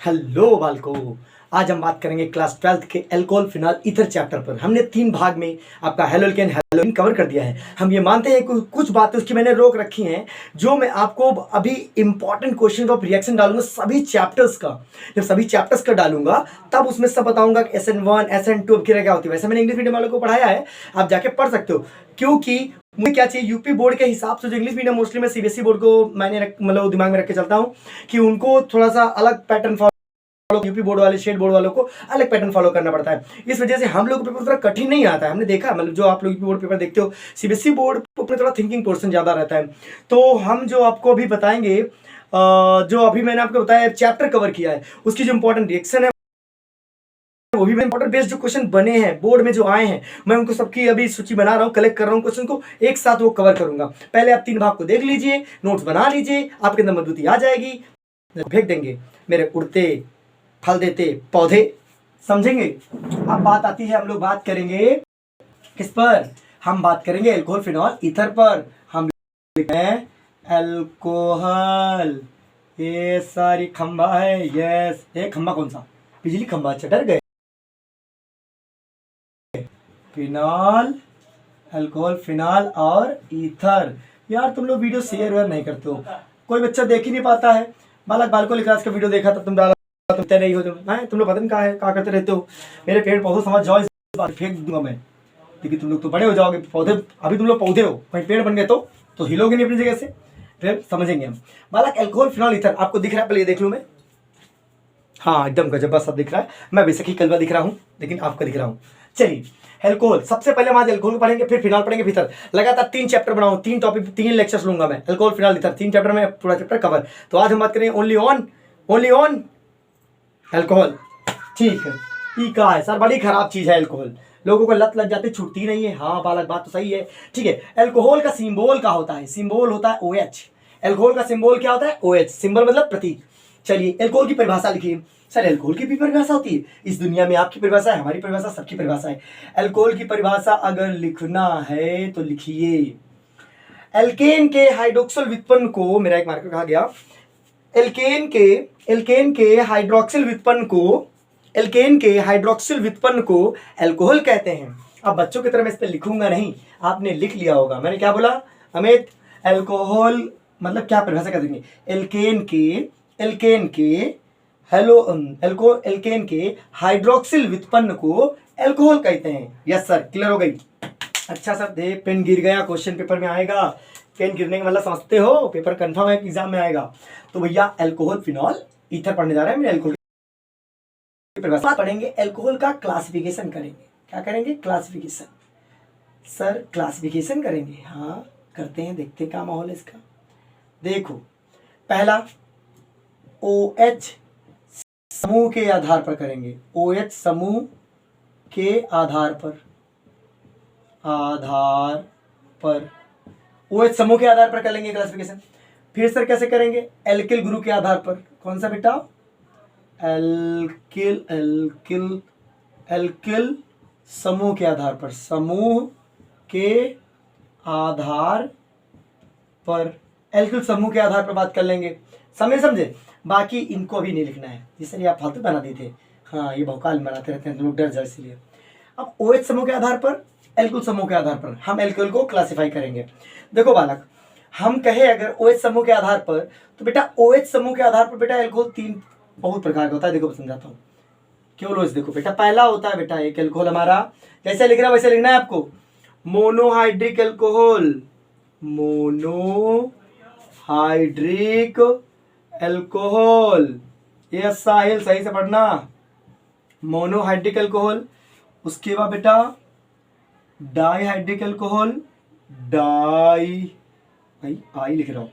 Hello बालको। आज हम बात करेंगे क्लास 12th के अल्कोहल फिनॉल ईथर चैप्टर पर। हमने 3 भाग में आपका हेलोल्केन हेलोइन कवर कर दिया है। हम ये मानते हैं कि कुछ बातें उसकी मैंने रोक रखी हैं जो मैं आपको अभी इंपॉर्टेंट क्वेश्चन ऑफ रिएक्शन डालूंगा सभी चैप्टर्स का। जब सभी चैप्टर्स का डालूंगा तब उसमें सब बताऊंगा कि SN1 SN2 अब क्या होती है। वैसे मैंने इंग्लिश मीडियम वालों को पढ़ाया है, आप जाके पढ़ सकते हो। क्योंकि मुझे क्या चाहिए, यूपी बोर्ड के हिसाब से जो इंग्लिश मीडियम, मोस्टली मैं CBSE बोर्ड को मैंने मतलब दिमाग में रख के चलता हूँ कि उनको थोड़ा सा अलग पैटर्न, यूपी बोर्ड वाले स्टेट बोर्ड वालों को अलग पैटर्न फॉलो करना पड़ता है। इस वजह से हम लोग पेपर थोड़ा कठिन नहीं आता है। हमने देखा, मतलब जो आप लोग यूपी बोर्ड पेपर देखते हो, CBSE बोर्ड में थोड़ा थिंकिंग पोर्शन ज्यादा रहता है। तो हम जो आपको अभी बताएंगे, जो अभी मैंने आपको बताया चैप्टर कवर किया है, उसकी जो इंपॉर्टेंट रिएक्शन है वो भी इंपॉर्टेंट बेस्ड जो क्वेश्चन बने हैं बोर्ड में जो आए हैं, मैं उनको सबकी अभी सूची बना रहा हूँ, कलेक्ट कर रहा हूँ क्वेश्चन को, एक साथ वो कवर करूंगा। पहले आप 3 भाग को देख लीजिए, नोट्स बना लीजिए, आपके अंदर मजबूती आ जाएगी। फेंक देंगे मेरे उड़ते फल देते पौधे, समझेंगे। अब बात आती है, हम लोग बात करेंगे किस पर, हम बात करेंगे अल्कोहल फिनॉल ईथर पर। हम लिखते हैं अल्कोहल, ये सारी खंबा है, यस। एक खंबा कौन सा, बिजली खंबा, चटर गए। फिनॉल, अल्कोहल फिनॉल और ईथर। यार तुम लोग वीडियो शेयर वेयर नहीं करते हो, कोई बच्चा देख ही नहीं पाता है। बालक बालको क्लास का वीडियो देखा, तब तुम डाला, तुम नहीं हो, तुम लोग पता नहीं क्या करते रहते हो। मेरे पेड़ पौधे समझ जाओ, इस बार फेंक दूंगा मैं, क्योंकि तुम लोग तो बड़े हो जाओगे। पौधे, अभी तुम लोग पौधे हो, कहीं पेड़ बन गए तो हिलोगे नहीं अपनी जगह से, फिर समझेंगे हम। बालक अल्कोहल फिनॉल ईथर आपको दिख रहा है, पहले ये देख लो मैं। हाँ एकदम गजब सब दिख रहा है। मैं बेशक ही कलवा दिख रहा हूँ, लेकिन आपको दिख रहा हूँ। चलिए अल्कोहल, सबसे पहले हम आज अल्कोहल को पढ़ेंगे, फिर फिनॉल पढ़ेंगे, फिर लगातार 3 चैप्टर बनाऊं, 3 टॉपिक, 3 लेक्चर्स लूंगा मैं। अल्कोहल फिनॉल ईथर 3 चैप्टर में पूरा चैप्टर कवर। तो आज हम बात करेंगे ओनली ऑन अल्कोहल। ठीक है, ई का है सर, बड़ी खराब चीज है अल्कोहल, लोगों को लत लग जाती, छूटती नहीं है। हाँ बालक बात तो सही है, ठीक है। अल्कोहल का सिंबल का होता है, सिंबल होता है OH। अल्कोहल का सिंबल क्या होता है, OH, सिंबल मतलब प्रतीक। चलिए अल्कोहल की परिभाषा लिखिए। सर अल्कोहल की भी परिभाषा होती है इस दुनिया में, आपकी परिभाषा है, हमारी परिभाषा, सबकी परिभाषा है। अल्कोहल की परिभाषा अगर लिखना है तो लिखिए, एल्केन के हाइड्रोक्सिल व्युत्पन्न को, मेरा एक मार्कर कहा गया, एल्केन के हाइड्रोक्सिल व्युत्पन्न को, एल्केन के हाइड्रोक्सिल व्युत्पन्न को अल्कोहल कहते हैं। अब बच्चों की तरह मैं इस पर लिखूंगा नहीं, आपने लिख लिया होगा। मैंने क्या बोला अमित, अल्कोहल मतलब क्या परिभाषा कर देंगे, एल्केन के एल्केन के हाइड्रोक्सिल व्युत्पन्न को अल्कोहल कहते हैं। यस सर, क्लियर हो गई। अच्छा सर, दे पेन गिर गया, क्वेश्चन पेपर में आएगा। पेन गिरने का मतलब समझते हो, पेपर कंफर्म है एग्जाम में आएगा। तो भैया अल्कोहल फिनॉल ईथर पढ़ने जा रहे हैं। मेरे अल्कोहल की परिभाषा पढ़ेंगे, अल्कोहल का क्लासिफिकेशन करेंगे। क्या करेंगे, क्लासिफिकेशन। सर क्लासिफिकेशन करेंगे, हाँ करते हैं, देखते हैं क्या माहौल है इसका। देखो पहला OH समूह के आधार पर करेंगे, OH समूह के आधार पर OH समूह के आधार पर करेंगे क्लासिफिकेशन। फिर सर कैसे करेंगे, एल्किल ग्रुप के आधार पर। कौन सा बेटा, एल्किल एल्किल एल्किल समूह के आधार पर, समूह के आधार पर, एल्किल समूह के आधार पर बात कर लेंगे। समझे। बाकी इनको अभी नहीं लिखना है, जिससे आप फालतू बना दी थे। हाँ ये भौकाल बनाते रहते हैं लोग, डर जाए इसलिए। अब OH समूह के आधार पर, एल्कोहल समूह के आधार पर हम एल्कोहल को क्लासिफाई करेंगे। देखो बालक, हम कहे अगर OH समूह के आधार पर, तो बेटा OH समूह के आधार पर बेटा एल्कोहल 3 बहुत प्रकार का होता है। देखो समझाता हूँ, केवल OH देखो बेटा। पहला होता है बेटा एक एल्कोहल हमारा, जैसे लिख रहा है वैसे लिखना है आपको, मोनोहाइड्रिक एल्कोहल, मोनोहाइड्रिक एल्कोहल, ये साहिल सही से पढ़ना, मोनोहाइड्रिक एल्कोहल। उसके बाद बेटा डाईहाइड्रिक एल्कोहल, आई लिख रहा हूं,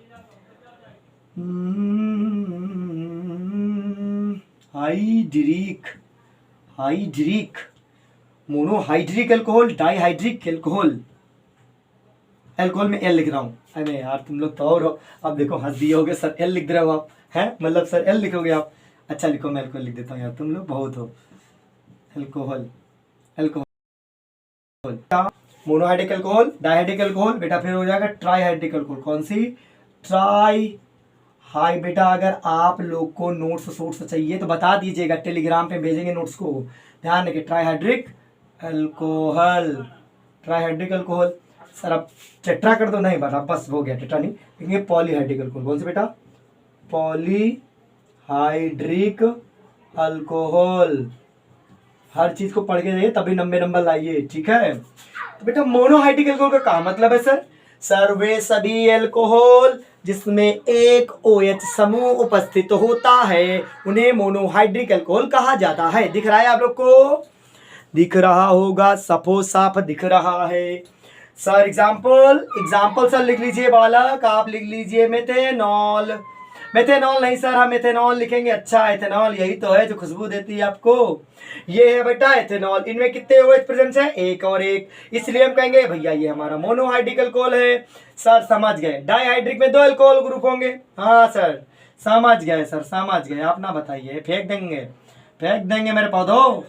hydric, monohydric alcohol, dihydric alcohol. Alcohol में एल लिख रहा हूं। अरे यार तुम लोग तो और हो, अब देखो हंस दिए होगे, सर एल लिख रहे हो आप, हैं मतलब सर एल लिखोगे आप। अच्छा लिखो, मैं एल्कोहल लिख देता हूँ यार, तुम लोग बहुत हो। Alcohol monohydric alcohol, dihydric alcohol बेटा, फिर हो जाएगा ट्राईहाइड्रिक एल्कोहल। कौन सी, ट्राईहाइड्रिक हाय बेटा, अगर आप लोग को नोट्स चाहिए तो बता दीजिएगा, टेलीग्राम पे भेजेंगे नोट्स को। ध्यान रखिए, trihydric alcohol, trihydric alcohol. Sir अब टेट्रा कर दो, नहीं बता, बस हो गया, टेट्रा नहीं लेकिन पॉलीहाइड्रिक अल्कोहल। कौन से बेटा? Polyhydric alcohol. हर चीज को पढ़ के जाइए तभी नंबर लाइए, ठीक है। तो बेटा मोनोहाइड्रिक अल्कोहल का क्या मतलब है सर? सर वे सभी अल्कोहल जिसमें एक OH समूह उपस्थित होता है उन्हें मोनोहाइड्रिक अल्कोहल कहा जाता है। दिख रहा है आप लोग को? दिख रहा होगा, सफो साफ दिख रहा है। सर एग्जाम्पल सर लिख लीजिए बालक, आप लिख लीजिए मेथेनॉल। मेथेनॉल नहीं सर, हम एथेनॉल लिखेंगे। अच्छा, एथेनॉल यही तो है जो खुशबू देती है आपको। ये है बेटा एथेनॉल। इनमें कितने OH प्रेजेंट है? एक और एक, इसलिए हम कहेंगे भैया ये हमारा मोनोहाइड्रिक अल्कोहल है। सर समझ गए, डाइहाइड्रिक में 2 अल्कोहल ग्रुप होंगे। हाँ सर समझ गए, सर समझ गए। आप ना बताइए, फेंक देंगे मेरे पौधों।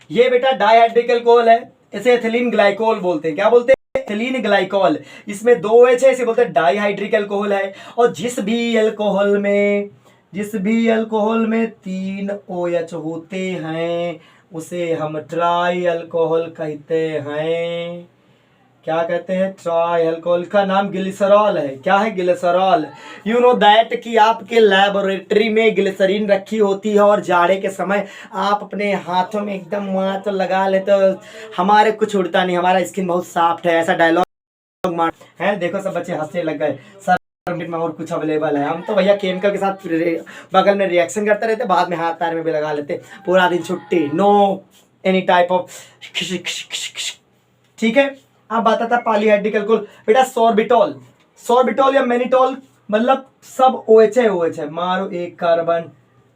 ये बेटा डाइहाइड्रिक अल्कोहल है, इसे एथिलीन ग्लाइकोल बोलते हैं। क्या बोलते हैं? Ethylene glycol. इसमें 2 OH है, इसे बोलते हैं डाइहाइड्रिक अल्कोहल है। और जिस भी अल्कोहल में 3 OH होते हैं उसे हम ट्राई अल्कोहल कहते हैं। क्या कहते हैं? Try alcohol. का नाम ग्लिसरॉल है। क्या है? ग्लिसरॉल। यू नो दैट कि आपके लैबोरेटरी में ग्लिसरीन रखी होती है और जाड़े के समय आप अपने हाथों में एकदम मात्र लगा लेते हो, हमारे कुछ उड़ता नहीं, हमारा स्किन बहुत सॉफ्ट है, ऐसा डायलॉग है। देखो सब बच्चे हंसने लग गए। सर में और कुछ अवेलेबल है? हम तो भैया केमिकल के साथ बगल में रिएक्शन करते रहते, बाद में हाथ पैर में भी लगा लेते, पूरा दिन छुट्टी, नो एनी टाइप ऑफ। ठीक है। अब बात आता पॉलीहाइड्रिक अल्कोहल। बेटा सॉर्बिटॉल या मैनिटॉल, मतलब सब OH है। मारो 1 कार्बन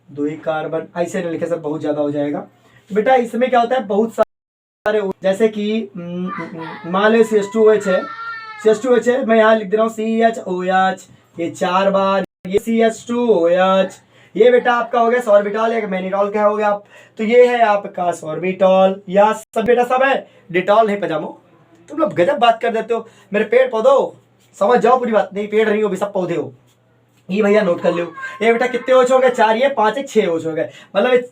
2 कार्बन, ऐसे नहीं लिखे सर, बहुत ज्यादा हो जाएगा। तो बेटा इसमें क्या होता है, बहुत सारे, जैसे कि मान लो CH2OH है, CH2OH है, मैं यहाँ लिख दे रहा हूँ CHOH, ये 4 बार, ये CH2OH। ये बेटा आपका हो गया सॉर्बिटॉल या मैनिटॉल। क्या हो गया आप? तो ये है आपका सॉर्बिटॉल। या सब बेटा सब है, डिटॉल नहीं पजामो। तुम लोग गजब बात कर देते हो मेरे पेड़ पौधों, समझ जाओ पूरी बात। नहीं पेड़ नहीं हो भी, सब पौधे हो। ये भैया नोट कर लो। ये बेटा कितने OH हो गए? 4, ये 5, 1, 6 OH हो गए। मतलब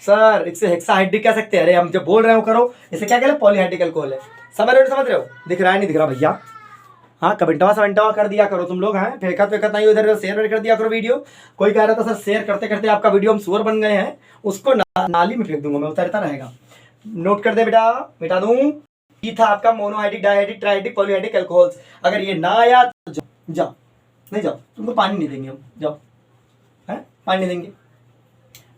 सर इससे हेक्साहाइड्रिक कह सकते हैं। अरे हम जब बोल रहे हो करो, इसे क्या कह रहे? पॉलीहाइड्रिक अल्कोहल है। समझ रहे हो? दिख रहा है नहीं दिख रहा भैया? हाँ कमेंटवा कर दिया करो तुम लोग। हैं फेंकत नहीं उधर, शेयर कर दिया करो वीडियो। कोई कह रहा था सर शेयर करते करते आपका वीडियो हम सुअर बन गए हैं, उसको नाली में फेंक दूंगा मैं, उतरता रहेगा। नोट कर दे बेटा, मिटा दूं। ये था आपका monohydric, dihydric, trihydric, polyhydric alcohols. अगर ये ना आया तो जाओ, नहीं जाओ, तुमको पानी नहीं देंगे हम, जाओ। है पानी नहीं देंगे,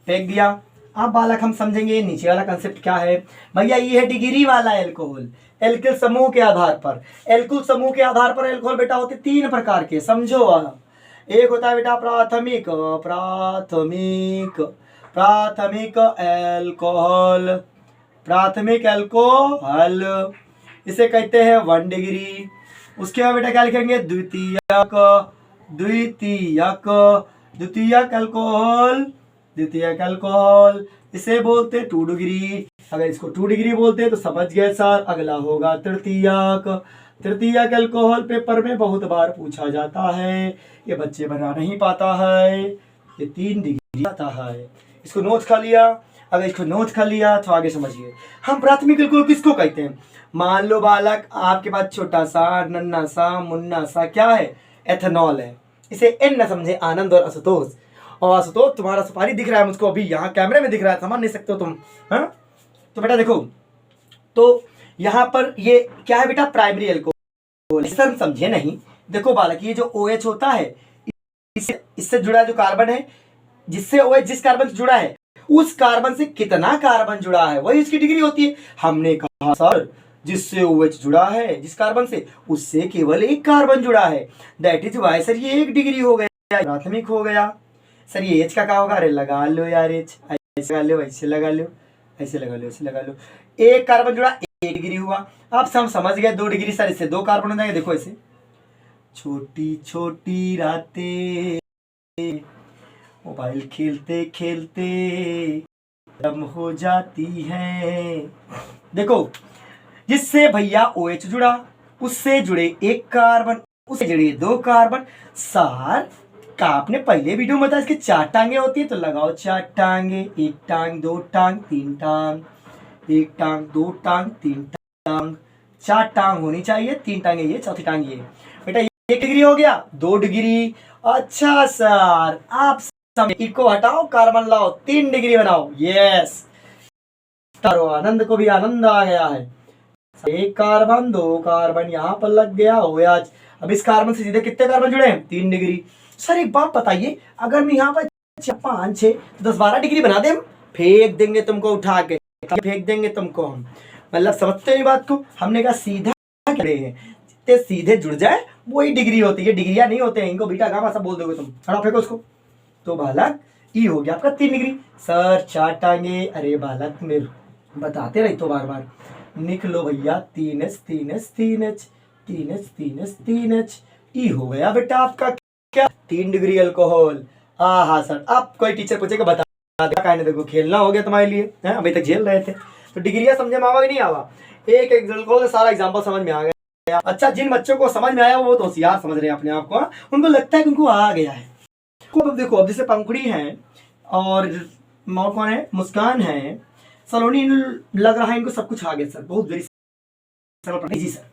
फेंक दिया। अब बालक हम समझेंगे नीचे वाला कंसेप्ट क्या है। भैया ये है डिग्री वाला अल्कोहल, एल्किल समूह के आधार पर। एल्किल समूह के आधार पर अल्कोहल बेटा होते 3 प्रकार के, समझो। एक होता है बेटा प्राथमिक अल्कोहल, प्राथमिक अल्कोहल, इसे कहते हैं 1 डिग्री। उसके बाद बेटा क्या लिखेंगे? द्वितीयक अल्कोहल, इसे बोलते 2 डिग्री। अगर इसको 2 डिग्री बोलते हैं तो समझ गए सर। अगला होगा तृतीयक अल्कोहल। पेपर में बहुत बार पूछा जाता है, ये बच्चे बना नहीं पाता है। ये 3 डिग्री आता है। इसको नोट्स खा लिया। अगर इसको नोट्स खा लिया तो आगे समझिए। हम प्राथमिक अल्कोहल किसको कहते हैं? मान लो बालक आपके पास छोटा सा नन्ना सा मुन्ना सा क्या है? एथेनॉल है। इसे N न समझे, आनंद और आशुतोष। और आशुतोष तुम्हारा सुपारी दिख रहा है मुझको, अभी यहाँ कैमरे में दिख रहा है, समझ नहीं सकते हो तुम। हाँ तो बेटा देखो, तो यहाँ पर ये क्या है बेटा? Primary alcohol. सर समझे नहीं। देखो बालक, ये जो OH होता है इससे जुड़ा जो कार्बन है, जिससे OH जिस कार्बन से जुड़ा है उस कार्बन से कितना कार्बन जुड़ा है वही इसकी डिग्री होती है। हमने कहा सर जिससे OH जुड़ा है जिस कार्बन से, उससे केवल 1 कार्बन जुड़ा है, दैट इज वाई सर ये 1 डिग्री हो गया, प्राथमिक हो गया। सर ये H का क्या होगा? अरे लगा लो यार, H ऐसे लगा लो, ऐसे लगा लो, ऐसे लगा लो, ऐसे लगा लो। 1 कार्बन जुड़ा, 1 डिग्री हुआ। अब हम समझ गए 2 डिग्री सर, इससे 2 कार्बन हो जाएंगे। देखो ऐसे छोटी छोटी रातें मोबाइल खेलते खेलते खत्म हो जाती है। देखो जिससे भैया OH जुड़ा, उससे जुड़े 1 कार्बन, उससे जुड़ी है 2 कार्बन। सर का आपने पहले वीडियो में बताया इसकी 4 टांगे होती है, तो लगाओ 4 टांगे, 1 टांग 2 टांग 3 टांग, 1 टांग 2 टांग 3 टांग, 4 टांग होनी चाहिए, 3 टांगे ये, चौथी टांग ये। बेटा 1 डिग्री हो गया, 2 डिग्री। अच्छा सर आप इको हटाओ, कार्बन लाओ, 3 डिग्री बनाओ। यस, आनंद को भी आनंद आ गया है। 1 कार्बन 2 कार्बन यहाँ पर लग गया हो गया। अब इस कार्बन से सीधे कितने कार्बन जुड़े हैं? 3 डिग्री। सर एक बात बताइए, अगर मैं यहाँ पर 5 6 10 12 डिग्री बना दे, हम फेंक देंगे तुमको उठा के, फेंक देंगे तुमको हम। मतलब समझते हैं बात को? हमने कहा सीधा करे हैं, जितने सीधे जुड़ जाए वही डिग्री होती है। डिग्रियां नहीं होते हैं, इनको बीटा गामा सब बोल दोगे तुम, खड़ा फेंको उसको। तो बालक ई हो गया आपका 3 डिग्री। सर 4 टांगे, अरे बालक मेरे बताते रही तो बार बार। निकलो भैया 3h 3h 3h 3h 3h 3h, ई हो गया बेटा आपका क्या? 3 डिग्री अल्कोहल। हाँ सर, अब कोई टीचर पूछेगा बता कहने, देखो खेलना हो गया तुम्हारे लिए है, अभी तक झेल रहे थे। तो डिग्रियां समझे में आवा कि नहीं आवा? एक एग्जाम्पल से सारा एग्जाम्पल समझ में आ गया। अच्छा, जिन बच्चों को समझ में आया वो तो होशियार समझ रहे हैं अपने आप को, उनको लगता है कि उनको आ गया है। अब देखो, अब जैसे पंखुड़ी है और कौन है, मुस्कान है, सलोनी, लग रहा है इनको सब कुछ आ गया सर, बहुत वेरी सरल। जी सर,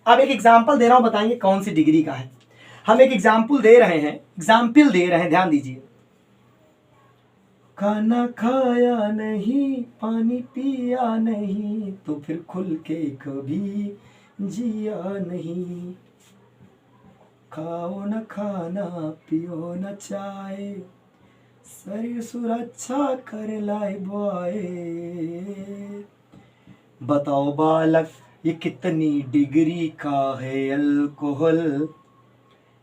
अब एक एग्जाम्पल दे रहा हूं, बताएंगे कौन सी डिग्री का है। हम एक एग्जाम्पल दे रहे हैं, ध्यान दीजिए। खाना खाया नहीं, पानी पिया नहीं, तो फिर खुल के कभी जिया नहीं। खाओ न खाना, पियो न चाय, शरीर सुरक्षा कर लाए बॉय। बताओ बालक ये कितनी डिग्री का है अल्कोहल?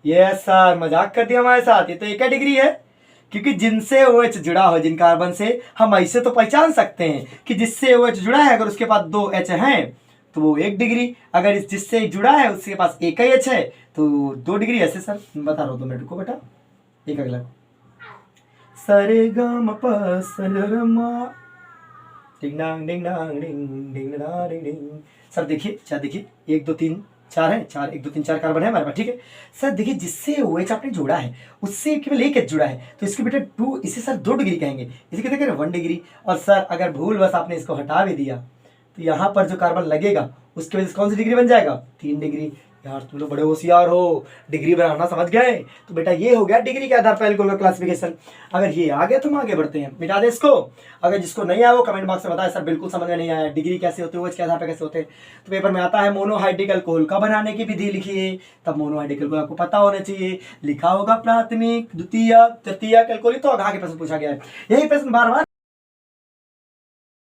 ये सर मजाक कर दिया हमारे साथ, ये तो 1 डिग्री है, क्योंकि जिनसे OH जुड़ा हो, जिन कार्बन से, हम ऐसे तो पहचान सकते हैं कि जिससे OH जुड़ा है अगर उसके पास 2 H हैं तो वो 1 डिग्री, अगर जिससे जुड़ा है उसके पास 1 ही H है तो 2 डिग्री। ऐसे सर बता रहा हूँ, 2 मिनट को बेटा। एक अगला सरे ग म प स र म डिंग डांग डिंग डांग डिंग डिंग डांग डिंग डिंग। सर देखिए, क्या देखिए, 1 2 3 4 है, 4 1 2 3 4 कार्बन है हमारे पास, ठीक है सर। देखिए जिससे OH आपने जोड़ा है उससे केवल 1 H जुड़ा है, तो इसके बेटा 2, इसे सर 2 डिग्री कहेंगे, इसे कितने कहेंगे? 1 डिग्री। और सर अगर भूल बस आपने इसको हटा भी दिया तो यहाँ पर जो कार्बन लगेगा उसके वजह से कौन सी डिग्री बन जाएगा? 3 डिग्री। यार तुम लोग बड़े होशियार हो, डिग्री बनाना समझ गए। तो बेटा ये हो गया डिग्री के आधार पर एल्कोहल का क्लासिफिकेशन। अगर ये आ गया तो हम आगे बढ़ते हैं, मिटा दे इसको। अगर जिसको नहीं आया वो कमेंट बॉक्स में बताए सर बिल्कुल समझ में नहीं आया, डिग्री कैसे होते हैं, OH के आधार पर कैसे होते हैं। तो पेपर में आता है मोनोहाइड्रिक अल्कोहल का बनाने की विधि लिखिए, तब मोनोहाइड्रिक अल्कोहल आपको पता होना चाहिए। लिखा होगा प्राथमिक, द्वितीय, तृतीयक अल्कोहल, तो आगे प्रश्न पूछा गया है। यही प्रश्न बार बार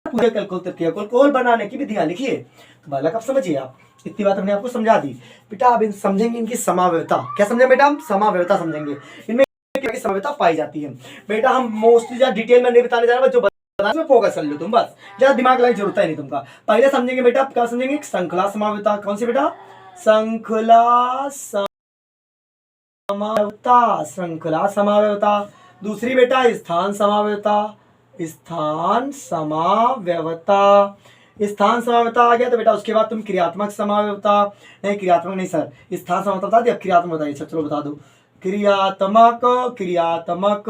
अल्कोहल बनाने की विधियां लिखिए। तो बालक आप समझिए, आप इतनी बात हमने आपको समझा दी। बेटा अब इन समझेंगे इनकी समावयवता। क्या समझें बेटा? हम समावयवता समझेंगे, इनमें समावयवता पाई जाती है। बेटा हम मोस्टली ज्यादा डिटेल में नहीं बताने जा रहे, जो बताने फोकस कर लो तुम, बस ज्यादा दिमाग लगाने की जरूरत है नहीं तुमका। पहले समझेंगे बेटा, क्या समझेंगे? श्रृंखला समावयवता। कौन सी बेटा? श्रृंखला समावयवता, श्रृंखला समावयवता। दूसरी बेटा स्थान समावयवता, स्थान समावयवता। स्थान समावयवता आ गया तो बेटा उसके बाद तुम क्रियात्मक समावयवता, नहीं क्रियात्मक नहीं सर, स्थान समावयवता बता दिया, क्रियात्मक बताइए। चलो बता दो, क्रियात्मक क्रियात्मक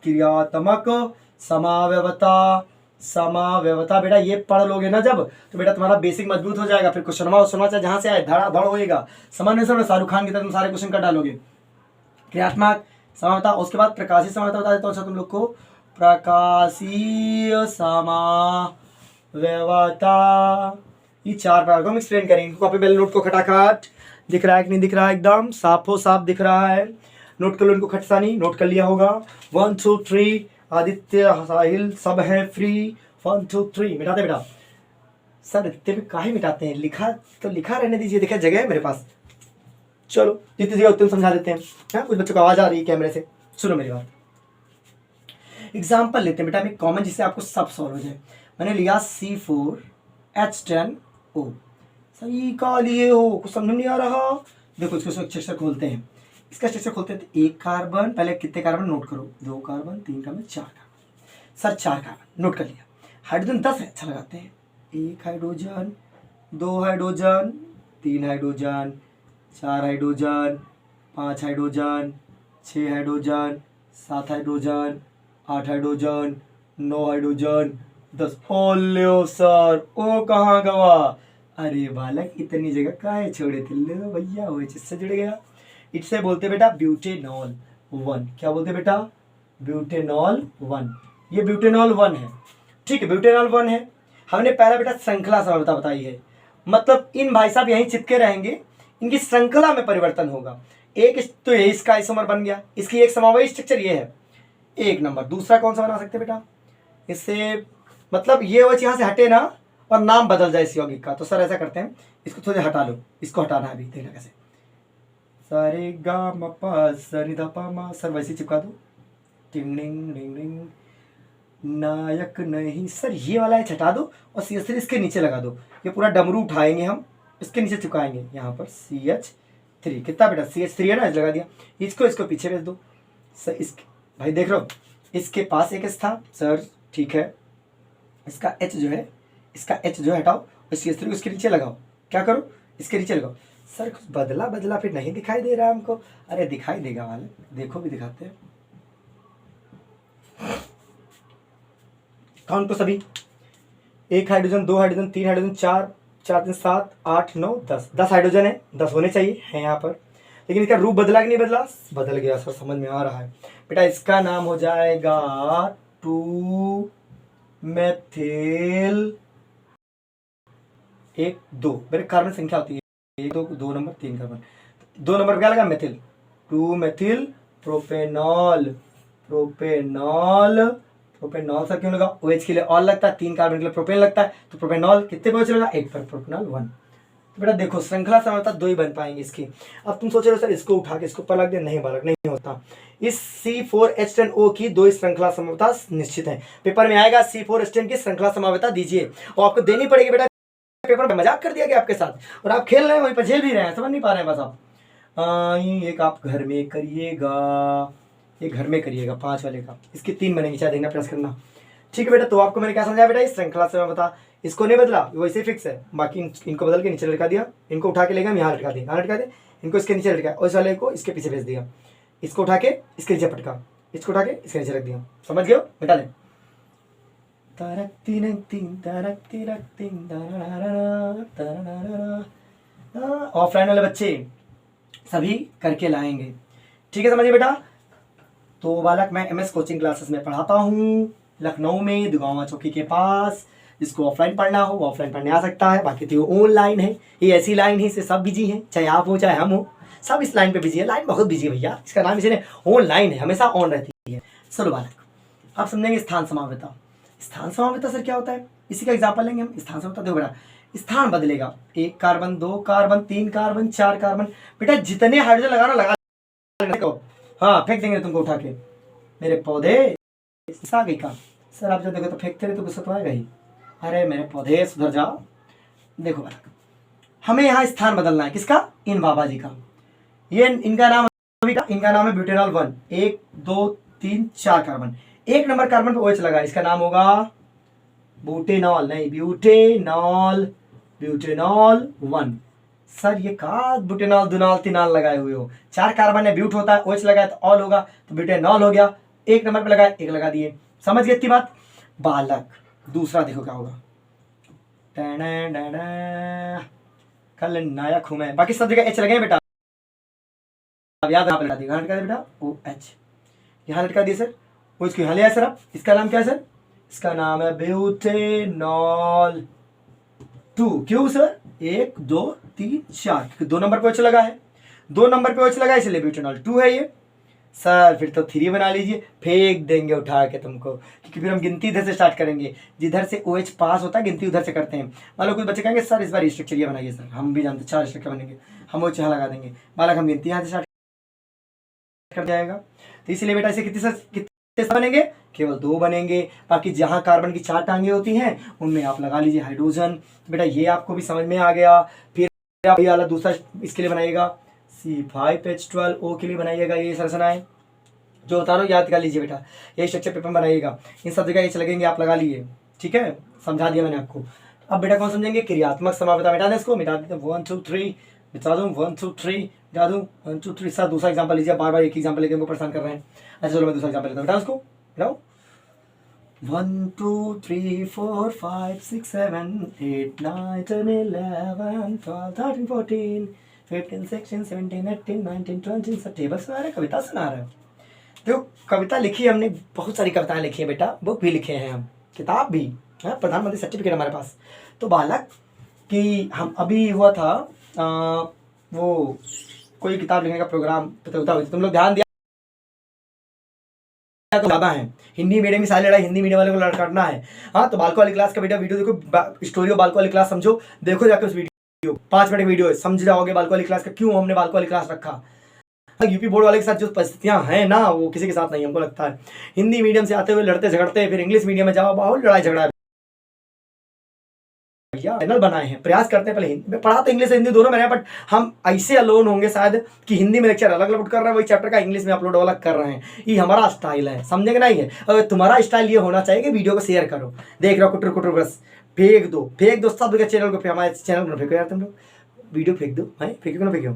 क्रियात्मक समावयवता। समावयवता बेटा ये पढ़ लोगे ना जब, तो बेटा तुम्हारा बेसिक मजबूत हो जाएगा। फिर क्वेश्चन चाहे जहां से आए धड़ाधड़ होएगा, सामान्य समय शाहरुख खान की तरह तुम सारे क्वेश्चन कर डालोगे। क्रियात्मक समावयवता, उसके बाद प्रकाशीय समावयवता बता देता हूँ अच्छा तुम लोग को। प्रकाशीय समावयवता, ये 4 प्रकार को हम एक्सप्लेन करेंगे। कॉपी पहले नोट को खटाखट, दिख रहा है कि नहीं दिख रहा है? एकदम साफो साफ दिख रहा है। नोट कर लो इनको, खटसानी नोट कर लिया होगा। 1 2 3, आदित्य साहिल सब है फ्री। 1 2 3 मिटाते बेटा। सर इतने में काहे मिटाते हैं? लिखा तो लिखा रहने दीजिए, देखा जगह है मेरे पास। चलो जितनी जगह उतने समझा देते हैं। कुछ बच्चों को आवाज आ रही है कैमरे से, सुनो मेरी बात। एग्जाम्पल लेते हैं बेटा, कॉमन जिससे आपको सब सॉल्व हो जाए। मैंने लिया C4H10O। सही का लिए हो, कुछ समझ नहीं आ रहा? देखो इसको स्ट्रक्चर खोलते हैं, इसका स्ट्रक्चर खोलते हैं। तो 1 कार्बन, पहले कितने कार्बन नोट करो, 2 carbon 3 carbon 4 carbon. Sir 4 carbon note कर लिया। हाइड्रोजन 10 है, अच्छा लगाते हैं। 1 hydrogen, 2 hydrogen, 3 hydrogen, 4 hydrogen, 5 hydrogen, 6 hydrogen, 7 hydrogen, 8 hydrogen, 9 hydrogen, 10। ओले सर ओ कहाँ गवा? अरे बालक इतनी जगह काहे छोड़े थे? लो भैया वो इससे जुड़ गया। इससे बोलते बेटा ब्यूटेनॉल 1। क्या बोलते बेटा? ब्यूटेनॉल 1। ये ब्यूटेनॉल 1 है, ठीक है, ब्यूटेनॉल 1 है। हमने पहला बेटा श्रृंखला समरूपता बताई है, मतलब इन भाई साहब यहीं चिपके रहेंगे, इनकी श्रृंखला में परिवर्तन होगा। एक तो ये इसका आइसोमर बन गया, इसकी एक समवायी स्ट्रक्चर ये है, एक नंबर। दूसरा कौन सा बना सकते हैं बेटा? इससे मतलब ये वो यहाँ से हटे ना और नाम बदल जाए इस यौगिक का, तो सर ऐसा करते हैं, इसको थोड़ा हटा लो, इसको हटाना है अभी, देखना कैसे। सारे गा म पा सा नि धा पा मा, सर वैसे चिपका दो। टिंग डिंग डिंग डिंग, नायक नहीं सर, ये वाला एच हटा दो और CH3 इसके नीचे लगा दो। ये पूरा डमरू उठाएंगे हम, इसके नीचे चिपकाएंगे यहाँ पर CH3। कितना बेटा? CH3 है ना, लगा दिया। इसको पीछे भेज दो सर। इसके भाई देख रहे हो, इसके पास एक एच था सर, ठीक है, इसका H जो है, इसका H जो है हटाओ और CH3 को इसके नीचे लगाओ। क्या करो? इसके नीचे लगाओ। सर कुछ बदला फिर नहीं दिखाई दे रहा है हमको। अरे दिखाई देगा वाले, देखो भी दिखाते हैं। काउंट तो सभी, 1 हाइड्रोजन, 2 हाइड्रोजन, 3 हाइड्रोजन, 4 4 3 7 8 9 10। 10 हाइड्रोजन है, 10 होने चाहिए है यहाँ पर, लेकिन इसका रूप बदला कि नहीं बदला? बदल गया सर, समझ में आ रहा है बेटा। इसका नाम हो जाएगा 2 मेथिल 1 2। मेरे कार्बन संख्या होती है 1 2 नंबर 3 कार्बन, 2 नंबर क्या लगा? Methyl. 2 methyl propanol. Propanol sir क्यों लगा? OH के लिए ऑल लगता है, 3 कार्बन के लिए प्रोपेन लगता है, तो प्रोपेनॉल कितने पे OH लगा? 1 पर, प्रोपेनॉल 1। तो बेटा देखो श्रृंखला समरूपता 2 ही बन पाएंगे इसकी। अब तुम सोच रहे हो सर इसको उठा के इसको ऊपर लग दिया, नहीं बालक नहीं होता। इस C4H10O की 2 श्रृंखला समरूपता निश्चित है। पेपर में आएगा C4H10 की श्रृंखला समरूपता दीजिए, और आपको देनी पड़ेगी बेटा। पेपर में मजाक कर दिया गया आपके साथ और आप खेल रहे हैं, वहीं पर झेल भी रहे हैं, समझ नहीं पा रहे हैं बस आप। एक आप घर में करिएगा, ये घर में करिएगा 5 वाले का, इसके 3 बनेंगे, चाहे देखना प्रयास करना, ठीक है बेटा। तो आपको मैंने क्या समझाया बेटा? इस श्रृंखला से मैं बता, इसको नहीं बदला, वैसे फिक्स है, बाकी इनको बदल के नीचे लटका दिया, इनको उठा के लेगा हम यहाँ लटका दिया, यहाँ लटका दे, इनको इसके नीचे लटका, उस वाले को इसके पीछे भेज दिया, इसको उठा के इसके नीचे पटका, इसको उठा के इसके नीचे रख दिया। समझ गए? बेटा दे ऑफलाइन वाले बच्चे सभी करके लाएंगे, ठीक है, समझिए बेटा। तो बालक मैं MS कोचिंग क्लासेस में पढ़ाता हूँ लखनऊ में, दुगावा चौकी के पास। जिसको ऑफलाइन पढ़ना हो वो ऑफलाइन पढ़ने आ सकता है, बाकी तो ऑनलाइन है। ये ऐसी लाइन है, इससे सब बिजी हैं, चाहे आप हो चाहे हम हो, सब इस लाइन पे बिजी है। लाइन बहुत बिजी है भैया, इसका नाम इसलिए ऑनलाइन है, हमेशा ऑन रहती है। चलो बालक आप समझेंगे स्थान समावता। स्थान समावता सर क्या होता है? इसी का एग्जाम्पल लेंगे हम। स्थान समावता देखो बेटा, स्थान बदलेगा, 1 कार्बन 2 कार्बन 3 कार्बन 4 कार्बन। बेटा जितने हाइड्रोजन लगाना लगा, हाँ फेंक देंगे तुमको उठा के, मेरे पौधे आ गई का। सर आप जब देखो तो फेंकते रहे तो गुस्सा तो आएगा ही। अरे मेरे पौधे सुधर जाओ। देखो बालक हमें यहाँ स्थान बदलना है, किसका? इन बाबा जी का। ये इनका नाम है ब्यूटेनॉल 1। 1 2 3 4 कार्बन, 1 नंबर कार्बन पे OH लगा, इसका नाम होगा ब्यूटेनॉल, नहीं ब्यूटेनॉल 1। सर ये का ब्यूटेनॉल दुनॉल तिनॉल लगाए हुए हो, 4 कार्बन है, ब्यूट होता है, OH लगाए तो ऑल होगा, तो ब्यूटेनॉल हो गया। 1 नंबर पे लगाए, 1 लगा दिए। समझ गए इतनी बात? बालक दूसरा देखो क्या होगा, कल नायक हूं मैं। बाकी सब जगह H लगे बेटा, अब याद आप लगा दिए, यहाँ लटका दिया बेटा OH, यहाँ लटका दिए सर। OH को यहाँ ले आए सर। आप इसका नाम क्या है सर? इसका नाम है ब्यूटेनॉल 2। क्यों सर? 1 2 3 4, 2 नंबर पे OH लगा है, 2 नंबर पे OH लगा है, इसलिए ब्यूटेनॉल 2 है ये। सर फिर तो 3 बना लीजिए, फेंक देंगे उठा के तुमको, क्योंकि फिर हम गिनती इधर से स्टार्ट करेंगे, जिधर से OH पास होता है गिनती उधर से करते हैं। मान लो कुछ बच्चे कहेंगे सर इस बार स्ट्रक्चर ये बनाइए, सर हम भी जानते 4 स्ट्रक्चर बनेंगे, हम OH यहाँ लगा देंगे, बालक हम गिनती यहाँ से स्टार्ट कर जाएगा। तो इसलिए बेटा इसे कितने बनेंगे? केवल 2 बनेंगे। बाकी जहाँ कार्बन की 4 टांगे होती हैं उनमें आप लगा लीजिए हाइड्रोजन। तो बेटा ये आपको भी समझ में आ गया। फिर आप ये वाला दूसरा इसके लिए बनाइएगा, C5H12O के लिए बनाइएगा ये संरचनाएं जो बता रहा हूँ, याद कर लीजिए बेटा, ये स्ट्रक्चर पेपर बनाइएगा। इन सब जगह H लगेंगे, आप लगा लिए, ठीक है, समझा दिया मैंने आपको। अब बेटा कौन समझेंगे? क्रियात्मक समावता। मिटा दें इसको, मिटा देते 1 2 3 बता दूँ 1 2 3 बता दूँ 1 2 3। सर दूसरा एग्जाम्पल लीजिए, बार बार एक एग्जाम्पल लेके हमको परेशान कर रहे हैं। अच्छा चलो मैं दूसरा एग्जाम्पल लेता हूँ, बेटा उसको बताओ। 1 2 3 4 5 6 7 8 9 10 11 12 13 14 15 16 17 18 19 20। सब टेबल सुना रहे, कविता सुना रहे। देखो कविता लिखी है हमने, बहुत सारी कविताएं लिखी है बेटा, बुक भी लिखे हैं हम, किताब भी है, प्रधानमंत्री सर्टिफिकेट हमारे पास। तो बालक कि हम अभी हुआ था वो कोई किताब लिखने का प्रोग्राम प्रतियोगिता हुई थी, तुम लोग ध्यान दिया तो ज़्यादा है। हिंदी मीडियम की सारी लड़ाई हिंदी मीडियम वाले को लड़ना है। हाँ तो बालको वाली क्लास का बेटा वीडियो देखो, स्टोरी ऑफ बालको वाली क्लास समझो, देखो जाके उस वीडियो 5 मिनट की वीडियो है, समझ जाओगे बालको वाली क्लास का क्यों हमने बालको वाली क्लास रखा। यूपी बोर्ड वाले के साथ जो परिस्थितियां हैं ना, वो किसी के साथ नहीं, हमको लगता है। हिंदी मीडियम से आते हुए लड़ते झगड़ते, फिर इंग्लिश मीडियम में जाओ, बहुत लड़ाई झगड़ा है भैया। चैनल बनाए हैं, प्रयास करते हैं, पहले हिंदी में पढ़ा तो इंग्लिश हिंदी दोनों में रहे, बट हम ऐसे अलोन होंगे शायद कि हिंदी में लेक्चर अलग अपलोड कर रहे हैं, वही चैप्टर का इंग्लिश में अपलोड अलग कर रहे हैं। ये हमारा स्टाइल है, समझेंगे नहीं है। अगर तुम्हारा स्टाइल ये होना चाहिए कि वीडियो को शेयर करो, देख रहे हो कुटर कुटर बस फेंक दो सब चैनल को, हमारे चैनल को फेंको यार, तुम लोग वीडियो फेंक दो, है फेंको ना फेंको।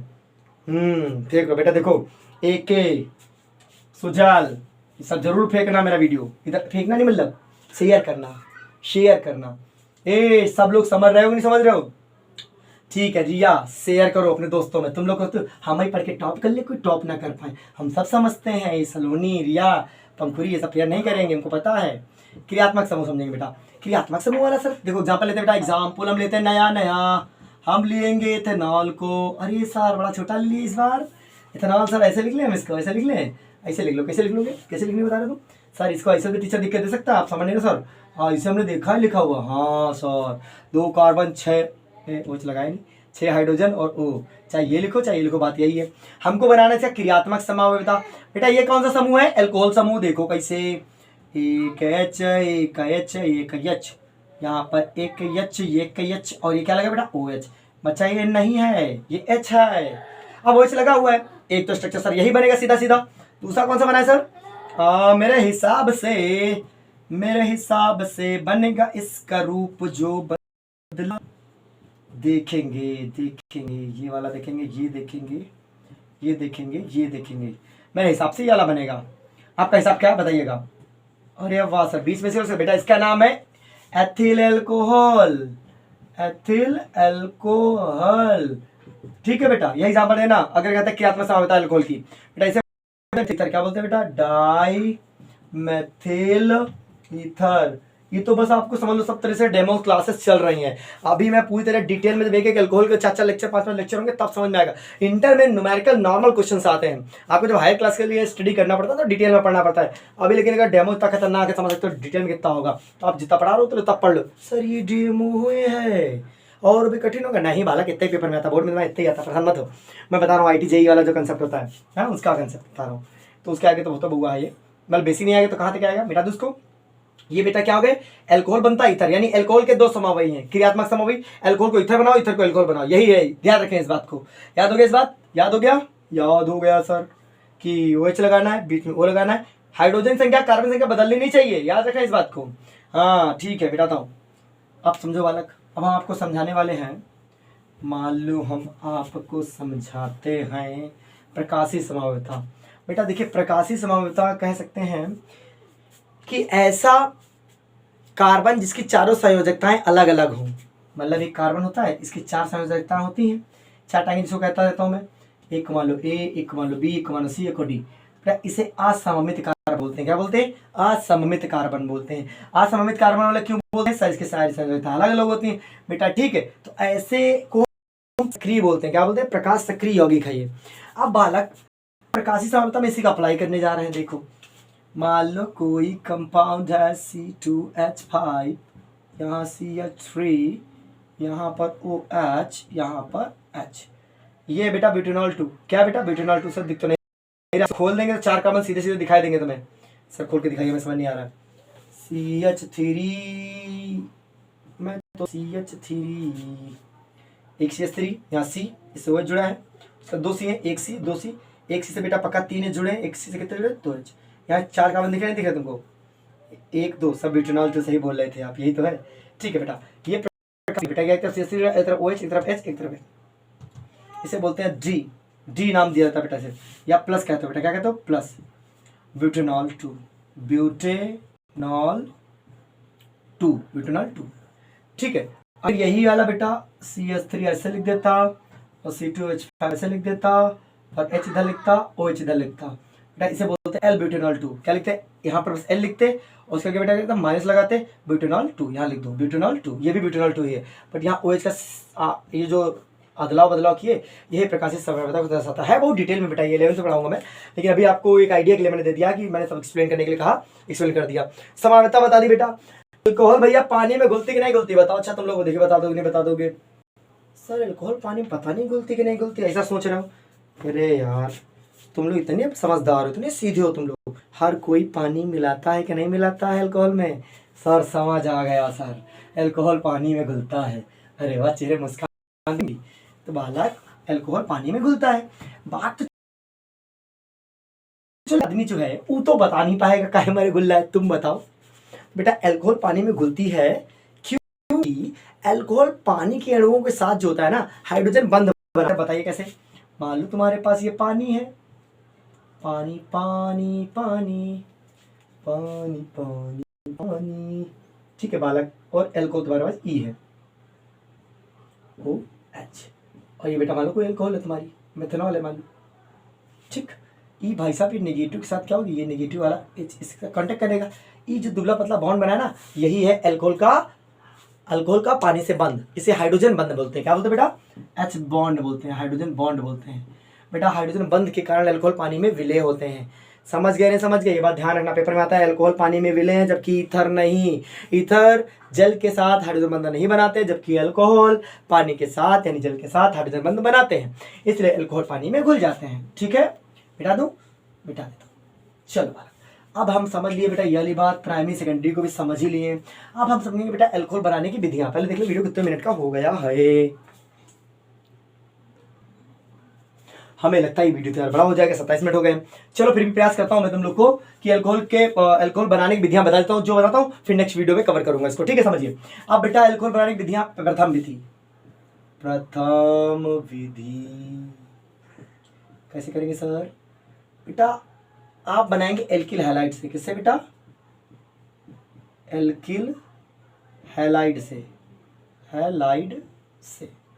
फेंक लो बेटा, देखो एक सुजाल सब जरूर फेंकना, मेरा वीडियो इधर फेंकना नहीं, मतलब शेयर करना। ए सब लोग समझ रहे हो कि नहीं समझ रहे हो? ठीक है जी, या शेयर करो अपने दोस्तों में। तुम लोग को तो हम ही पढ़ के टॉप कर ले, कोई टॉप ना कर पाए, हम सब समझते हैं। ये सलोनी, रिया, पंखुरी ये सब फेयर नहीं करेंगे, हमको पता है। क्रियात्मक समूह समझेंगे बेटा, क्रियात्मक समूह वाला सर देखो एग्जाम्पल लेते हैं बेटा, एग्जाम्पल हम लेते हैं नया हम लेंगे इथेनॉल को। अरे सर बड़ा छोटा ले लिए इस बार इथेनॉल। सर ऐसे लिख लें हम इसको, ऐसे लिख लें, ऐसे लिख लो। कैसे लिख लोगे, कैसे लिखने बता रहे तुम सर? इसको ऐसे भी टीचर लिख के दे सकता है, आप समझ नहीं रहे सर? हाँ इसे हमने देखा है लिखा हुआ। हाँ सर 2 कार्बन 6 OH लगाए नहीं, 6 हाइड्रोजन और O, चाहे ये लिखो चाहे ये लिखो, बात यही है। हमको बनाना चाहिए क्रियात्मक समूह। बेटा ये कौन सा समूह है? एल्कोहल समूह। देखो कैसे, एक एक H, यहाँ पर एक H और ये क्या लगा बेटा? OH। बच्चा ये नहीं है, ये H है। अब OH लगा हुआ है, एक तो स्ट्रक्चर सर यही बनेगा सीधा सीधा। दूसरा कौन सा बना है सर? मेरे हिसाब से बनेगा इसका रूप जो बदला। देखेंगे ये वाला देखेंगे, ये देखेंगे, मेरे हिसाब से ये वाला बनेगा। आपका हिसाब क्या है बताइएगा? अरे वाह सर, 20 में से बेटा इसका नाम है एथिल अल्कोहल। ठीक है बेटा, यही एग्जाम्पल है ना। अगर कहते हैं क्रियात्मक समूह अल्कोहल की, बेटा इसे क्या बोलते हैं बेटा? Dimethyl ether. ये तो बस आपको समझ लो सब तरह से डेमो क्लासेस चल रही हैं। अभी मैं पूरी तरह डिटेल में देखें कि अल्कोहल के 4 लेक्चर 5 लेक्चर होंगे, तब समझ में आएगा। इंटर में न्यूमेरिकल नॉर्मल क्वेश्चंस आते हैं, आपको जब हायर क्लास के लिए स्टडी करना पड़ता है तो डिटेल में पढ़ना पड़ता है। अभी लेकिन अगर डेमो इतना खतरनाक है, समझ सकते हो डिटेल में कितना होगा। तो आप जितना पढ़ा रहे हो तो तब पढ़ लो। सर ये डेमो हुए है और भी कठिन होगा? नहीं बालक, इतने पेपर में आता, बोर्ड में इतना ही आता, परेशान मत हो। मैं बता रहा हूँ IIT JEE वाला जो कंसेप्ट होता है उसका कंसेप्ट बता रहा हूँ। तो उसके आगे तो बहुत बुआ है ये, मतलब बेसिक नहीं आएगा तो कहाँ तक आएगा बेटा दोस्तों? ये बेटा क्या हो गए? एल्कोहल बनता है ईथर, यानी एल्कोहल के 2 समूह हैं, क्रियात्मक समूह। एल्कोहल को ईथर बनाओ, ईथर को एल्कोहल बनाओ, यही है। ध्यान रखें इस बात को। याद हो गया? इस बात याद हो गया सर कि OH लगाना है, बीच में O लगाना है। हाइड्रोजन संख्या कार्बन संख्या बदलनी नहीं चाहिए, याद रखें इस बात को। हाँ ठीक है बेटा, बताओ अब समझो बालक। अब हम आपको समझाने वाले हैं, मान लो हम आपको समझाते हैं प्रकाशीय समरूपता। बेटा देखिए, प्रकाशीय समरूपता कह सकते हैं कि ऐसा कार्बन जिसकी चारों संयोजकताएं अलग अलग हों। मतलब एक कार्बन होता है, इसकी 4 संयोजकताएं होती हैं, 4 टाइम जिसको कहता रहता हूँ मैं। एक मान लो A, एक मान लो B, एक मान लो C, एक और D। इसे असममित कार्बन बोलते हैं। क्या बोलते हैं? असममित कार्बन बोलते हैं। असममित कार्बन वाले क्यों बोलते हैं? इसकी सारी संयोजकताएं अलग अलग होती हैं बेटा, ठीक है। तो ऐसे को सक्रिय बोलते हैं। क्या बोलते हैं? प्रकाश सक्रिय यौगिक है ये। अब बालक प्रकाशीय समरूपता में इसी का अप्लाई करने जा रहे हैं। देखो मान लो कोई कंपाउंड है C2H5, यहाँ CH3, यहाँ पर OH, यहाँ पर H। ये बेटा ब्यूटेनॉल 2। क्या बेटा? ब्यूटेनॉल 2। सर दिख तो नहीं, खोल देंगे तो 4 कार्बन सीधे सीधे दिखाई देंगे तुम्हें। सर खोल के दिखाइए, मैं समझ नहीं आ रहा। CH3 में तो CH3, एक CH3, यहाँ C, इससे OH जुड़ा है। उसका 2 C है, एक C, 2 C, एक C से बेटा पक्का 3 जुड़े हैं, एक C से कितने जुड़े? 2H। यहाँ 4 कार्बन दिख रहे हैं, दिख रहे तुमको? 1 2 सब ब्यूटेनॉल तो सही बोल रहे थे आप, यही तो है। ठीक है बेटा, ये बेटा क्या, एक तरफ CH3, एक तरफ OH, एक तरफ H, एक तरफ H। इसे बोलते हैं डी, डी नाम दिया जाता है बेटा इसे, या प्लस कहते हो बेटा, क्या कहते हो, प्लस। ब्यूटेनॉल 2, ब्यूटेनॉल 2, ब्यूटेनॉल 2, ठीक है। अब यही वाला बेटा CH3 ऐसे लिख देता और C2H5 ऐसे लिख देता और H इधर लिखता, OH इधर लिखता बेटा, इसे बोलते हैं L ब्यूटेनॉल 2। क्या लिखते हैं, यहाँ पर बस L लिखते और उसके आगे बेटा एकदम माइनस लगाते, ब्यूटेनॉल 2, यहाँ लिख दो ब्यूटेनॉल 2, ये भी ब्यूटेनॉल 2 ही है, बट यहाँ OH का ये जो अदलाव बदलाव किए, यही प्रकाशित समर्पता को दर्शाता है। बहुत डिटेल में बेटा ये 11th से पढ़ाऊंगा मैं, लेकिन अभी आपको एक आइडिया के लिए मैंने दे दिया कि मैंने सब एक्सप्लेन करने के लिए कहा, एक्सप्लेन कर दिया। समर्पता बता दी बेटा। अल्कोहल भैया पानी में घुलती कि नहीं घुलती बताओ। अच्छा तुम लोग देखिए बता दोगे नहीं बता दोगे, सर अल्कोहल पानी में पता नहीं घुलती कि नहीं घुलती, ऐसा सोच रहे हो। अरे यार तुम लोग इतने समझदार हो, इतने सीधे हो तुम लोग। हर कोई पानी मिलाता है कि नहीं मिलाता है अल्कोहल में, सर समझ आ गया सर, अल्कोहल पानी में घुलता है। अरे वाह, चेहरे मुस्कान दी। तो बालक अल्कोहल पानी में घुलता है, बात तो आदमी जो है वो तो बता नहीं पाएगा काहे मारे घुल रहा है, तुम बताओ बेटा। अल्कोहल पानी में घुलती है क्योंकि अल्कोहल पानी के अणुओं के साथ जो होता है ना, हाइड्रोजन बंध बनाता है। बताइए कैसे। मान लो तुम्हारे पास ये पानी है, पानी पानी पानी पानी पानी पानी, ठीक है बालक, और अल्कोहल तुम्हारे पास ई है, OH, और ये बेटा मान लो कोई अल्कोहल है तुम्हारी, मेथनॉल है मान लो, ठीक। ई भाई साहब ये नेगेटिव के साथ क्या होगी, ये नेगेटिव वाला इसका कांटेक्ट करेगा। ई जो दुबला पतला बॉन्ड बनाया ना, यही है अल्कोहल का पानी से बंध, इसे हाइड्रोजन बंध बोलते हैं। क्या बोलते हैं बेटा, H बॉन्ड बोलते हैं, हाइड्रोजन बॉन्ड बोलते हैं बेटा। हाइड्रोजन बंध के कारण अल्कोहल पानी में विलय होते हैं। समझ गए नहीं समझ गए, ये बात ध्यान रखना, पेपर में आता है अल्कोहल पानी में विलय है, जबकि ईथर नहीं। ईथर जल के साथ हाइड्रोजन बंध नहीं बनाते, जबकि अल्कोहल पानी के साथ यानी जल के साथ हाइड्रोजन बंध बनाते हैं, इसलिए अल्कोहल पानी में घुल जाते हैं। ठीक है, बिठा दूं, बिठा देता हूँ। चलो बालक, अब हम समझ लिए बेटा ये वाली बात, प्राइमरी सेकेंडरी को भी समझ ही लिए। अब हम समझेंगे बेटा अल्कोहल बनाने की विधियां। पहले देख लो वीडियो कितने मिनट का हो गया है। हमें लगता है वीडियो तो बड़ा हो जाएगा, 27 मिनट हो गए। चलो फिर भी प्रयास करता हूं मैं तुम लोग को कि अल्कोहल बनाने की विधियां बता देता हूं, जो बताता हूं फिर नेक्स्ट वीडियो में कवर करूंगा इसको। ठीक है, समझिए। अब बेटा अल्कोहल बनाने की विधियां, प्रथम विधि कैसे करेंगे सर? बेटा आप बनाएंगे एल्किल हैलाइड से। किससे बेटा? एल्किल हैलाइड से।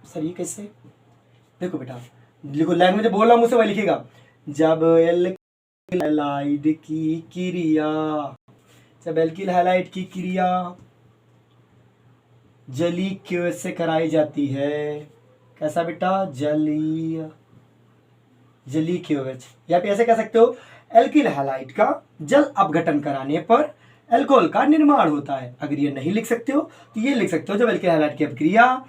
सर ये कैसे? देखो बेटा, लिखो, लैंग्वेज बोल रहा हूं मुझसे वही लिखिएगा। जब एल्किल हैलाइड की क्रिया जलीय क्यों से कराई जाती है। कैसा बेटा? जलीय क्योवेज, या फिर ऐसे कह सकते हो एल्किल हैलाइड का जल अपघटन कराने पर अल्कोहल का निर्माण होता है। अगर ये नहीं लिख सकते हो तो ये लिख सकते हो, जब एल्किल हैलाइड की अपक्रिया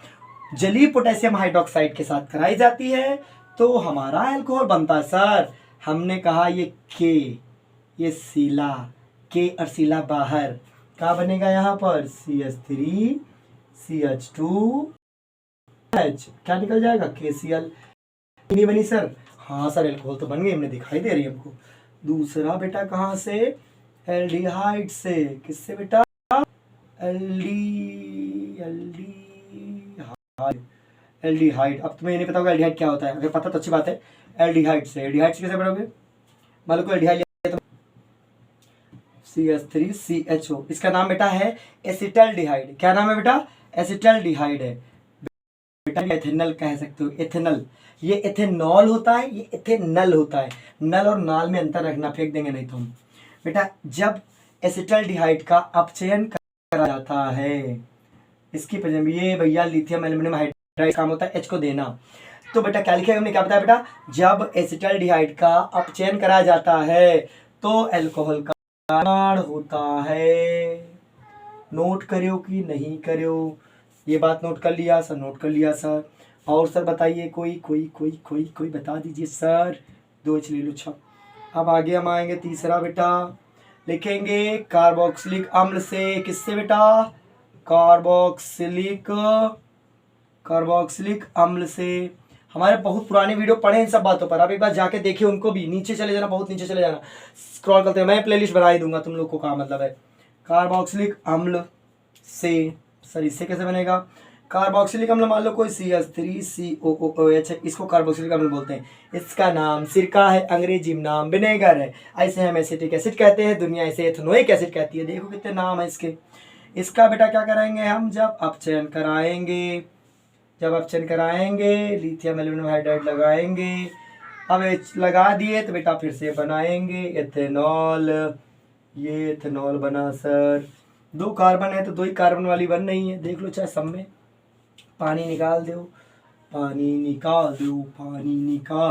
जलीय पोटेशियम हाइड्रोक्साइड के साथ कराई जाती है तो हमारा अल्कोहल बनता है। सर हमने कहा ये सीला, के और सीला बाहर, क्या बनेगा यहाँ पर? CH3 CH2H, क्या निकल जाएगा? KCl। नहीं बनी सर? हाँ सर, अल्कोहल तो बन गई, हमने दिखाई दे रही है हमको। दूसरा बेटा कहाँ से? एल्डिहाइड से। किससे बेटा? एल्डिहाइड। अब तुम्हें ये नहीं पता होगा एल्डिहाइड क्या होता है, अगर पता तो अच्छी बात है। एल्डिहाइड से कैसे बनोगे? मान लो कोई एल्डिहाइड लिया तो CH3 CHO, इसका नाम बेटा है एसिटल्डिहाइड। क्या नाम है बेटा? एसिटल्डिहाइड है बेटा। एथेनल कह सकते हो, एथेनल। ये एथेनॉल होता है, ये एथेनल होता है। नल और नाल में अंतर रखना, फेंक देंगे नहीं तुम बेटा। जब एसिटल्डिहाइड का अपचयन करा जाता है, इसकी ये भैया लिथियम एल्युमिनियम हाइड्राइड काम होता है H को देना। तो बेटा क्या लिखा है हमने, क्या बताया बेटा? जब एसिटल्डिहाइड का अपचयन करा जाता है तो अल्कोहल का निर्माण होता है। नोट करो कि नहीं करो? ये बात नोट कर लिया सर? नोट कर लिया सर। और सर बताइए, कोई बता दीजिए सर। 2 ले लो। अच्छा, अब आगे हम आएंगे तीसरा बेटा, लिखेंगे कार्बोक्सिलिक अम्ल से। किससे बेटा? कार्बोक्सिलिक अम्ल से। हमारे बहुत पुराने वीडियो पढ़े इन सब बातों पर, आप एक बार जाके देखिए उनको भी। नीचे चले जाना, बहुत नीचे चले जाना, स्क्रॉल करते हैं, मैं प्लेलिस्ट बना ही दूंगा तुम लोग को। क्या मतलब है कार्बोक्सिलिक अम्ल से? सर इससे कैसे बनेगा? कार्बोक्सिलिक अम्ल मान लो कोई CH3COOH है, इसको कार्बोक्सिलिक अम्ल बोलते हैं। इसका नाम सिरका है, अंग्रेजी में नाम विनेगर है। ऐसे हम एसिटिक एसिड कहते हैं, दुनिया इसे एथनोइक एसिड कहती है। देखो कितने नाम है इसके। इसका बेटा क्या कराएंगे हम, जब अपचयन कराएंगे, लिथियम एल्यूमिनियम हाइड्राइड लगाएंगे। अब लगा दिए तो बेटा फिर से बनाएंगे एथेनॉल। ये एथेनॉल बना सर, 2 कार्बन है तो 2 ही कार्बन वाली बन रही है। देख लो चाहे सब में। पानी निकाल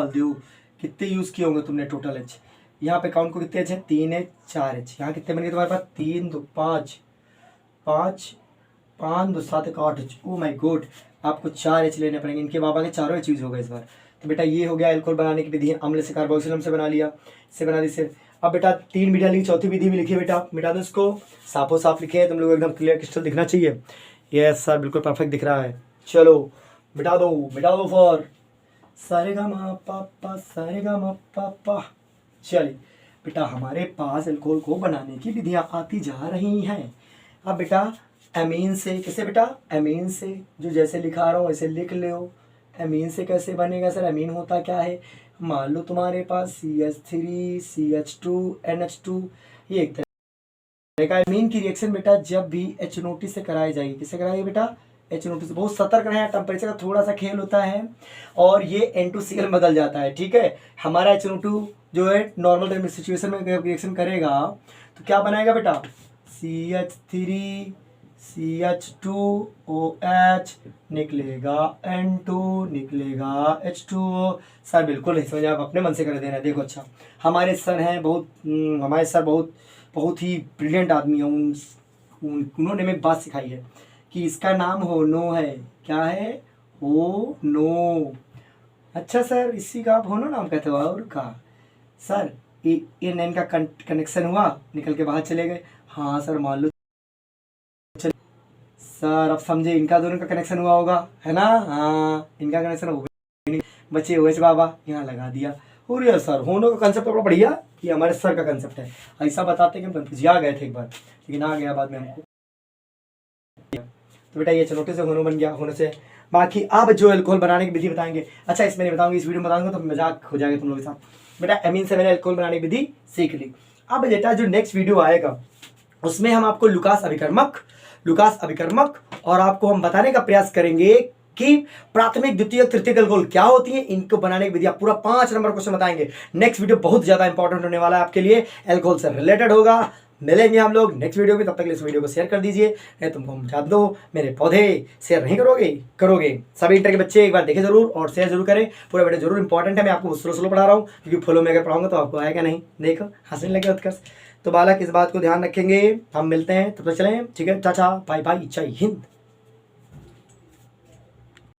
दो। कितने यूज़ किए होंगे तुमने टोटल एच। यहाँ पे काउंट को कितने एच है, 3 एच 4 एच। यहाँ कितने बन गए तुम्हारे पास, 3 2 5 5 2 7 8 एच। ओ माय गॉड, आपको 4 एच लेने पड़ेंगे। इनके बाबा के चारों एच यूज हो गए इस बार। तो बेटा ये हो गया एल्कोहल बनाने की विधि। अम्ल से कार्बोक्सिल से बना लिया, इससे बना दी से। अब बेटा 3 विधियाँ लिखी, चौथी विधि भी लिखी बेटा, मिटा दो इसको। साफो साफ लिखे हैं तुम लोग, एकदम क्लियर क्रिस्टल दिखना चाहिए। यस सर, बिल्कुल परफेक्ट दिख रहा है। चलो मिटा दो फॉर सारेगामा पापा। चलिए बेटा, हमारे पास एल्कोहल को बनाने की विधियाँ आती जा रही हैं। अब बेटा एमीन से, किसे बेटा, एमीन से, जो जैसे लिखा रहा हूँ वैसे लिख लो। एमीन से कैसे बनेगा सर, एमीन होता क्या है, मान लो तुम्हारे पास CH3 CH2 NH2, ये एक तरह का एमीन की रिएक्शन बेटा जब भी HNO2 से कराई जाएगी। किससे कराएगी बेटा, HNO2 से। बहुत सतर्क रहें, टेम्परेचर का थोड़ा सा खेल होता है और ये N2Cl बदल जाता है, ठीक है। हमारा HNO2 जो है नॉर्मल सिचुएशन में रिएक्शन करेगा तो क्या बनाएगा बेटा, CH3 CH2OH निकलेगा N2, निकलेगा H2O। सर बिल्कुल नहीं समझ, आप अपने मन से कर देना। देखो अच्छा, हमारे सर हैं बहुत, हमारे सर बहुत ही ब्रिलियंट आदमी हैं। उन्होंने हमें बात सिखाई है कि इसका नाम होनो है। क्या है, होनो। अच्छा सर, इसी का आप होनो नाम कहते हो, और का सर ये नैन का कनेक्शन हुआ, निकल के बाहर चले गए। हाँ सर मान लो सर, अब समझे, इनका दोनों का कनेक्शन हुआ होगा, है ना। हाँ, इनका कनेक्शन हो गया, बचे OH बाबा यहाँ लगा दिया। और यार सर, होनो का कंसेप्ट बड़ा बढ़िया कि हमारे सर का कंसेप्ट है। ऐसा बताते कि हम कंफ्यूज आ गए थे एक बार, लेकिन आ गया बाद में हमको। तो बेटा ये चलोटे से होनो बन गया, होने से। बाकी अब जो एल्कोहल बनाने की विधि बताएंगे, अच्छा इसमें नहीं बताऊंगी, इस वीडियो में बताऊंगा तो मजाक हो जाएगा तुम लोगों के साथ। बेटा एमीन से मैंने एल्कोहल बनाने की विधि सीख ली। अब बेटा जो नेक्स्ट वीडियो आएगा उसमें हम आपको लुकास अभिकर्मक और आपको हम बताने का प्रयास करेंगे कि प्राथमिक द्वितीयक तृतीयक एल्कोहल क्या होती है, इनको बनाने की विधि। पूरा 5 नंबर क्वेश्चन बताएंगे। नेक्स्ट वीडियो बहुत ज्यादा इंपॉर्टेंट होने वाला है आपके लिए, एल्कोहल से रिलेटेड होगा। मिलेंगे हम लोग नेक्स्ट वीडियो में, तब तक इस वीडियो को शेयर कर दीजिए। नहीं तुमको हम जान दो, मेरे पौधे शेयर नहीं करोगे। सभी इंटर के बच्चे एक बार देखें जरूर और शेयर जरूर करें। पूरा वीडियो जरूर इंपॉर्टेंट है। मैं आपको स्लो पढ़ा रहा हूँ क्योंकि फॉलो में अगर पढ़ाऊंगा तो आपको आएगा नहीं। देखो हंसने लगे उत्कर्ष। तो बालक इस बात को ध्यान रखेंगे। हम मिलते हैं, तब तक चलें, ठीक है, चाचा बाय बाय, जय हिंद।